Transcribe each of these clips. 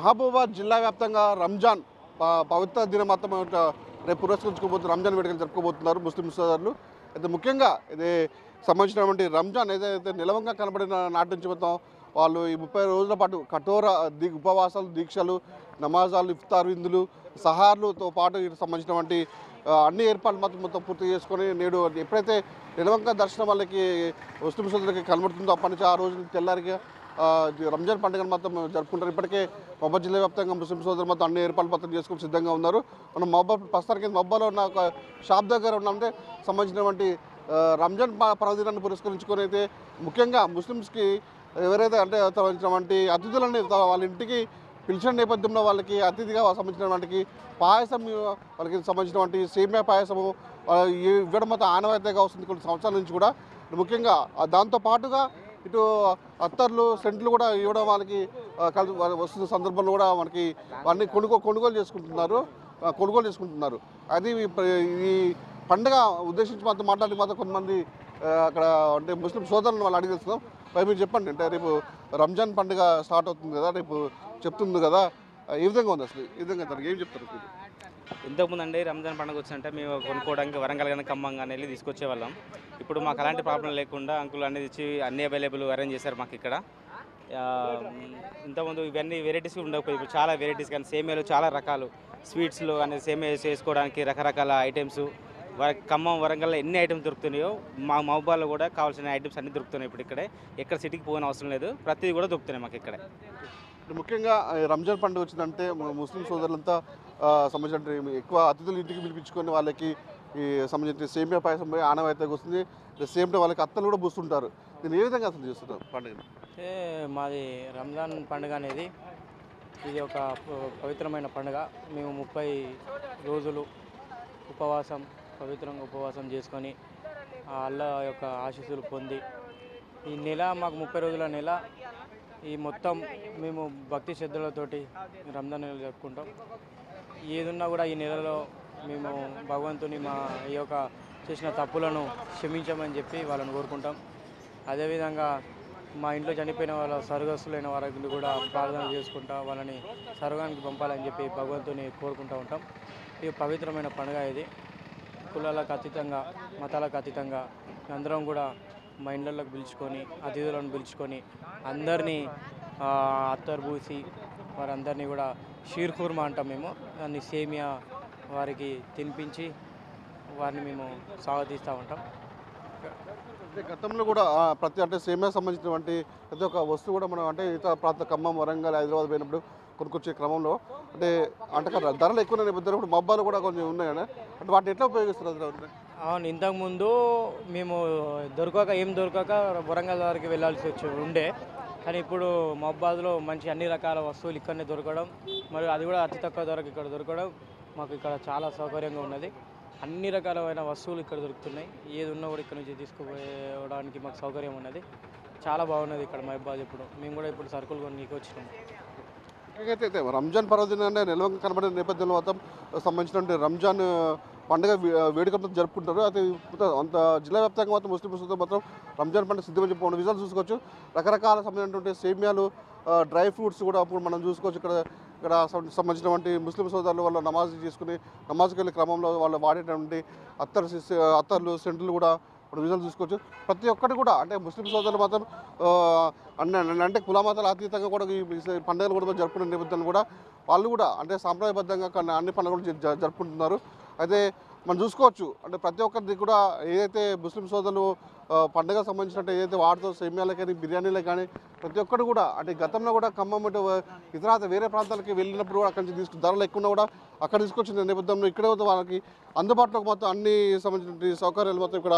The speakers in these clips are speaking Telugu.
మహబూబాబాద్ జిల్లా వ్యాప్తంగా రంజాన్ పవిత్ర దినమాత్రం రేపు పురస్కరించుకోబోతున్న రంజాన్ వేడుకలు జరుపుకోబోతున్నారు ముస్లిం సోదరులు. అయితే ముఖ్యంగా ఇది సంబంధించినటువంటి రంజాన్ ఏదైతే నిలవంగా కనబడిన నాటి నుంచి మొత్తం వాళ్ళు ఈ 30 రోజుల పాటు కఠోర ఉపవాసాలు, దీక్షలు, నమాజాలు, ఇఫ్తార్ విందులు, సహార్లతో పాటు వీటికి సంబంధించినటువంటి అన్ని ఏర్పాట్లు మొత్తం పూర్తి చేసుకొని నేడు ఎప్పుడైతే నిలవంక దర్శనం వాళ్ళకి ముస్లిం సోదరులకి కనబడుతుందో అప్పటి నుంచి ఆ రోజు తెల్లారిగా రంజాన్ పండుగను మొత్తం జరుపుకుంటారు. ఇప్పటికే మహబూబాబాద్ జిల్లా వ్యాప్తంగా ముస్లిం సోదరులు మొత్తం అన్ని ఏర్పాట్లు మొత్తం చేసుకుని సిద్ధంగా ఉన్నారు. మనం మహబూబాబాద్ ప్రస్తుతానికి మహబూబాబాద్లో ఉన్న ఒక షాప్ దగ్గర ఉన్నామంటే సంబంధించినటువంటి రంజాన్ పర్వదినాన్ని పురస్కరించుకొని అయితే ముఖ్యంగా ముస్లిమ్స్కి ఎవరైతే అంటే సంబంధించినటువంటి అతిథులని వాళ్ళ ఇంటికి పిలిచిన నేపథ్యంలో వాళ్ళకి అతిథిగా సంబంధించినటువంటి పాయసం, వాళ్ళకి సంబంధించినటువంటి సేమియా పాయసము ఇవ్వడం మొత్తం ఆనవాయితీగా వస్తుంది కొన్ని సంవత్సరాల నుంచి కూడా. ముఖ్యంగా దాంతోపాటుగా ఇటు అత్తర్లు, సెంట్లు కూడా ఇవ్వడం వాళ్ళకి వస్తున్న సందర్భంలో కూడా మనకి అన్ని కొనుగోలు చేసుకుంటున్నారు. అది ఈ పండుగ ఉద్దేశించి మాట్లాడి కొంతమంది అక్కడ అంటే ముస్లిం సోదరులను వాళ్ళు అడిగి తెలుస్తున్నాం. మీరు చెప్పండి, అంటే రేపు రంజాన్ పండుగ స్టార్ట్ అవుతుంది కదా, రేపు చెప్తుంది కదా, ఏ విధంగా ఉంది అసలు? ఈ విధంగా ఏం చెప్తారు? ఇంతకుముందు అండి రంజాన్ పండుగ వచ్చిందంటే మేము కొనుక్కోవడానికి వరంగల్ కానీ ఖమ్మం కానీ వెళ్ళి తీసుకొచ్చేవాళ్ళం. ఇప్పుడు మాకు అలాంటి ప్రాబ్లం లేకుండా అంకుల్ అనేది ఇచ్చి అన్ని అవైలబుల్ అరేంజ్ చేశారు మాకు ఇక్కడ. ఇంతకుముందు ఇవన్నీ వెరైటీస్ ఉండకపోయి ఇప్పుడు చాలా వెరైటీస్, కానీ సేమియాలు చాలా రకాలు, స్వీట్స్లో కానీ సేమియా చేసుకోవడానికి రకరకాల ఐటమ్స్ ఖమ్మం, వరంగల్లో ఎన్ని ఐటమ్స్ దొరుకుతున్నాయో మా మహబూబాబాద్లో కూడా కావాల్సిన ఐటమ్స్ అన్నీ దొరుకుతున్నాయి. ఇప్పుడు ఇక్కడే ఎక్కడ సిటీకి పోయిన అవసరం లేదు, ప్రతిదీ కూడా దొరుకుతున్నాయి మాకు ఇక్కడే. ముఖ్యంగా రంజాన్ పండుగ వచ్చిందంటే ముస్లిం సోదరులంతా సంబంధించిన ఎక్కువ అతిథులు ఇంటికి పిలిపించుకొని వాళ్ళకి ఈ సంబంధించిన సేమియా పాయసం పోయి ఆనవాయితీగా వస్తుంది. సేమ్ టైం వాళ్ళకి అత్తలు కూడా పూస్తుంటారు. నేను ఏ విధంగా అసలు చేస్తున్నాను పండుగ? అంటే మాది రంజాన్ పండుగ అనేది ఇది ఒక పవిత్రమైన పండుగ. మేము 30 రోజులు పవిత్రంగా ఉపవాసం చేసుకొని అల్లా యొక్క ఆశీస్సులు పొంది ఈ నెల మాకు 30 రోజుల నెల ఈ మొత్తం మేము భక్తి శ్రద్ధలతోటి రంజాన్ నెల జరుపుకుంటాం. ఏదున్నా కూడా ఈ నెలలో మేము భగవంతుని మా ఈ యొక్క చేసిన తప్పులను క్షమించమని చెప్పి వాళ్ళని కోరుకుంటాం. అదేవిధంగా మా ఇంట్లో చనిపోయిన వాళ్ళ స్వర్గస్థులైన వారికి కూడా ప్రార్థన చేసుకుంటా వాళ్ళని స్వర్గానికి పంపాలని చెప్పి భగవంతుని కోరుకుంటూ ఉంటాం. ఇది పవిత్రమైన పండుగ. ఇది కులాలకు అతీతంగా, మతాలకు అతీతంగా అందరం కూడా మా ఇళ్ళకి పిలుచుకొని అతిథులను పిలుచుకొని అందరినీ అత్తర్ పూసి వారందరినీ కూడా షీర్ కుర్మా అంటాం మేము, దాన్ని సేమియా వారికి తినిపించి వారిని మేము స్వాగతిస్తూ ఉంటాం. గతంలో కూడా అంటే సేమియా సంబంధించినటువంటి ప్రతి ఒక్క వస్తువు కూడా మనం అంటే ఇతర ప్రాంత ఖమ్మం, వరంగల్, హైదరాబాద్ పోయినప్పుడు కొనుక్కొచ్చే క్రమంలో అంటే ధరలు ఎక్కువ నేపథ్యంలో ఇప్పుడు మబ్బాలు కూడా కొంచెం ఉన్నాయి కదా, అంటే వాటిని ఎట్లా ఉపయోగిస్తున్నారు? అవును, ఇంతకుముందు మేము ఏం దొరకక వరంగల్ వరకు వెళ్ళాల్సి ఉండే, కానీ ఇప్పుడు మహబూబాబాద్లో మంచి అన్ని రకాల వస్తువులు ఇక్కడనే దొరకడం, మరియు అది కూడా అతి తక్కువ ధరకు ఇక్కడ దొరకడం మాకు ఇక్కడ చాలా సౌకర్యంగా ఉన్నది. అన్ని రకాలైన వస్తువులు ఇక్కడ దొరుకుతున్నాయి. ఏది ఉన్నా కూడా ఇక్కడ నుంచి తీసుకుపోవడానికి మాకు సౌకర్యం ఉన్నది. చాలా బాగున్నది ఇక్కడ మహబూబాబాద్. ఇప్పుడు మేము కూడా ఇప్పుడు సరుకులు కొనికి వచ్చినాం. అయితే రంజాన్ పర్వదినాన్ని నిల్వంగా కనబడిన నేపథ్యంలో మొత్తం సంబంధించినటువంటి రంజాన్ పండుగ వేడుకలతో జరుపుకుంటారు. అయితే అంత జిల్లా వ్యాప్తంగా మొత్తం ముస్లిం సోదరులు మాత్రం రంజాన్ పండుగ సిద్ధమని చెప్పి విజయాలు చూసుకోవచ్చు. రకరకాల సంబంధించినటువంటి సేమియాలు, డ్రై ఫ్రూట్స్ కూడా అప్పుడు మనం చూసుకోవచ్చు. ఇక్కడ సంబంధించినటువంటి ముస్లిం సోదరులు వాళ్ళు నమాజ్కి వెళ్ళే క్రమంలో వాళ్ళు వాడేటువంటి అత్తర్లు, సెంట్లు కూడా విజయాలు చూసుకోవచ్చు. ప్రతి ఒక్కటి కూడా అంటే ముస్లిం సోదరులు మాత్రం అంటే కులమతాల అతీతంగా కూడా ఈ పండుగలు కూడా జరుపుకునే నేపథ్యంలో కూడా వాళ్ళు కూడా అంటే సాంప్రదాయబద్ధంగా అన్ని పండుగలు జరుపుకుంటున్నారు. అయితే మనం చూసుకోవచ్చు అంటే ప్రతి ఒక్కరికి కూడా ఏదైతే ముస్లిం సోదరులు పండుగ సంబంధించినట్టు ఏదైతే వాడుతో సేమియాలు కానీ, బిర్యానీలు కానీ ప్రతి ఒక్కరు కూడా అంటే గతంలో కూడా ఖమ్మం ఇతర వేరే ప్రాంతాలకి వెళ్ళినప్పుడు కూడా అక్కడి నుంచి ధరలు ఎక్కువ కూడా అక్కడ తీసుకొచ్చిన నేపథ్యంలో ఇక్కడే వాళ్ళకి అందుబాటులోకి మొత్తం అన్ని సంబంధించిన సౌకర్యాలు మొత్తం ఇక్కడ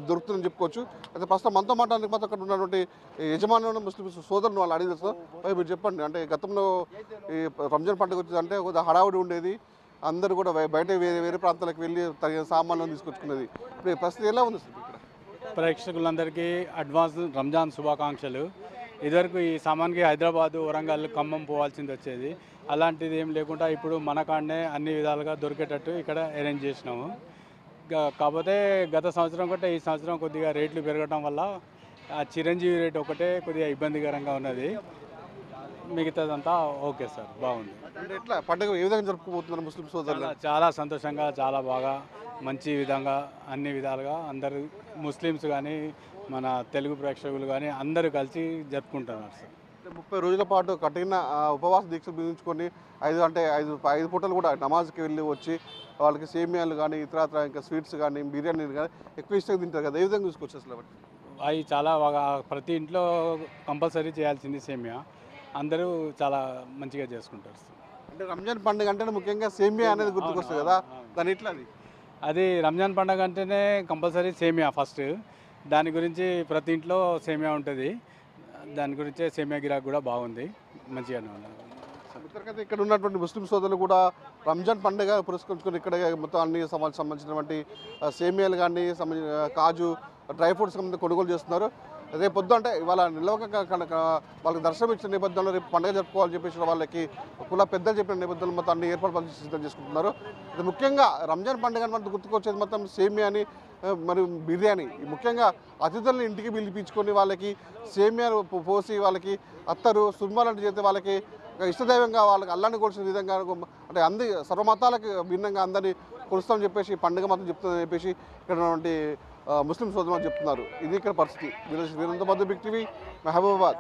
దొరుకుతుందని చెప్పుకోవచ్చు. అయితే ప్రస్తుతం మనతో మాట్లాడడానికి మొత్తం అక్కడ ఉన్నటువంటి యజమానులను ముస్లిం సోదరులు వాళ్ళు అడిగి తెలుస్తారు. మీరు చెప్పండి, అంటే గతంలో ఈ రంజాన్ పండుగ వచ్చింది అంటే కొద్దిగా హడావుడి ఉండేది, అందరూ కూడా బయట వేరే ప్రాంతాలకు వెళ్ళి తగిన సామాన్లను తీసుకొచ్చుకునేది. ఇప్పుడు ప్రస్తుతం ఎలా ఉంది ఇక్కడ? ప్రేక్షకులందరికీ అడ్వాన్స్ రంజాన్ శుభాకాంక్షలు. ఇదివరకు ఈ సామాన్కి హైదరాబాదు, వరంగల్, ఖమ్మం పోవాల్సింది వచ్చేది. అలాంటిది ఏం లేకుండా ఇప్పుడు మన కాడనే అన్ని విధాలుగా దొరికేటట్టు ఇక్కడ అరేంజ్ చేసినాము. కాకపోతే గత సంవత్సరం కంటే ఈ సంవత్సరం కొద్దిగా రేట్లు పెరగడం వల్ల ఆ చిరంజీవి రేట్ ఒకటే కొద్దిగా ఇబ్బందికరంగా ఉన్నది. మిగతాదంతా ఓకే సార్, బాగుంది. అంటే ఎట్లా పండుగ ఏ విధంగా జరుపుకోబోతున్నారు ముస్లిం సోదరులు? చాలా సంతోషంగా, చాలా బాగా, మంచి విధంగా, అన్ని విధాలుగా అందరూ ముస్లిమ్స్ కానీ మన తెలుగు ప్రేక్షకులు కానీ అందరూ కలిసి జరుపుకుంటున్నారు సార్. 30 రోజుల పాటు కఠిన ఉపవాస దీక్షలు బిగించుకొని ఐదు పూటలు కూడా నమాజ్కి వెళ్ళి వచ్చి వాళ్ళకి సేమియాలు కానీ ఇతరత్ర ఇంకా స్వీట్స్ కానీ బిర్యానీలు కానీ ఎక్కువ ఇష్టంగా తింటారు కదా, ఏ విధంగా చూసుకోవచ్చు అసలు? అవి చాలా బాగా, ప్రతి ఇంట్లో కంపల్సరీ చేయాల్సింది సేమియా. అందరూ చాలా మంచిగా చేసుకుంటారు సార్. అంటే రంజాన్ పండుగ అంటే ముఖ్యంగా సేమియా అనేది గుర్తుకొస్తుంది కదా, దాని ఇట్లా అది రంజాన్ పండుగ అంటేనే కంపల్సరీ సేమియా ఫస్ట్. దాని గురించి ప్రతి ఇంట్లో సేమియా ఉంటుంది. దాని గురించే సేమియా గిరాక్ కూడా బాగుంది, మంచిగానే ఉన్నారు. ఇతరకైతే ఇక్కడ ఉన్నటువంటి ముస్లిం సోదరులు కూడా రంజాన్ పండుగ పురస్కరించుకొని ఇక్కడ మొత్తం అన్ని సంబంధించినటువంటి సేమియాలు కానీ కాజు డ్రై ఫ్రూట్స్ కొనుగోలు చేస్తున్నారు. రేపు పొద్దు అంటే ఇవాళ నిలవక వాళ్ళకి దర్శనం ఇచ్చిన నేపథ్యంలో రేపు పండుగ జరుపుకోవాలని చెప్పేసి వాళ్ళకి కుల పెద్దలు చెప్పిన నేపథ్యంలో మొత్తం అన్ని ఏర్పాట్లు సిద్ధం చేసుకుంటున్నారు. ఇది ముఖ్యంగా రంజాన్ పండుగ మనకు గుర్తుకొచ్చేది మొత్తం సేమియాని మరియు బిర్యానీ. ముఖ్యంగా అతిథులను ఇంటికి పిలిపించుకొని వాళ్ళకి సేమియాలు పోసి వాళ్ళకి అత్తరు సుర్మాలంటి చేస్తే వాళ్ళకి ఇష్టదైవంగా వాళ్ళకి అల్లాన్ని కొలిసిన విధంగా అంటే సర్వమతాలకు భిన్నంగా అందరినీ కొలుస్తామని చెప్పేసి పండుగ మాత్రం చెప్తుందని చెప్పేసి ఇక్కడ ఉన్నటువంటి ముస్లిం సోదరులు చెప్తున్నారు. ఇది ఇక్కడ పరిస్థితి. వీరంతా బిగ్ టీవీ, మహబూబాబాద్.